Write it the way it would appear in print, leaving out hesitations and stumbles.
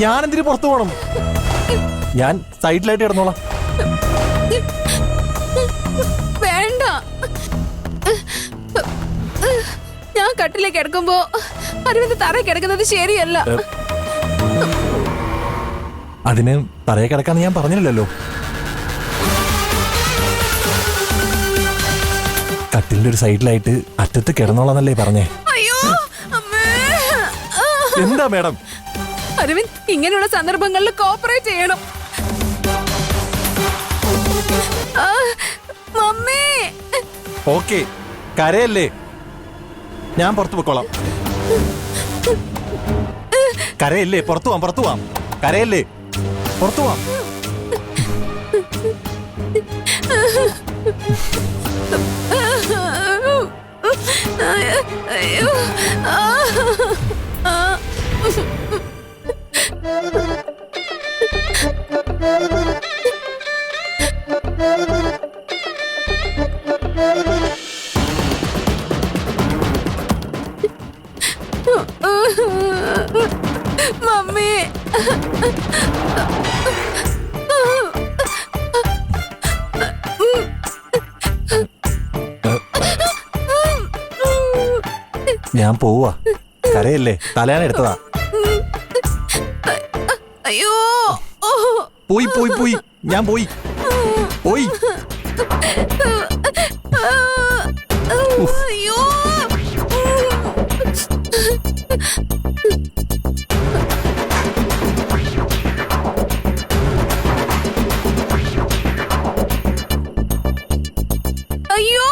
ഞാൻ എന്തിനു പുറത്തു പോകണം? ഞാൻ സൈഡിലായിട്ട് കിടന്നോളാം. വേണ്ട, ഞാൻ കട്ടിലേക്ക് കിടക്കുമ്പോ അരവിന്ദ് തറ കിടക്കുന്നത് ശരിയല്ല. അതിന് തറയെ കിടക്കാന്ന് ഞാൻ പറഞ്ഞില്ലല്ലോ. കട്ടിലിന്റെ ഒരു സൈഡിലായിട്ട് അറ്റത്ത് കിടന്നോളാന്നല്ലേ പറഞ്ഞേ? അയ്യോ അമ്മേ. എന്താ മേഡം? അരവിന്ദ്, ഇങ്ങനെയുള്ള സന്ദർഭങ്ങളിൽ കോപ്പറേറ്റ് ചെയ്യണം. മമ്മി. ഓക്കെ, കരയല്ലേ, ഞാൻ പുറത്തു പൊക്കോളാം. കരയല്ലേ, പുറത്തു പോവാം, പുറത്തു പോവാം. കരയല്ലേ, പുറത്തു പോവാം. അയ്യോ. മമ്മി. ഞാൻ പോവാ. കരയല്ലേ, തലയാണ് എടുത്തതാ. അയ്യോ. പോയി പോയി പോയി, ഞാൻ പോയി പോയി. അയ്യോ. അയ്യോ.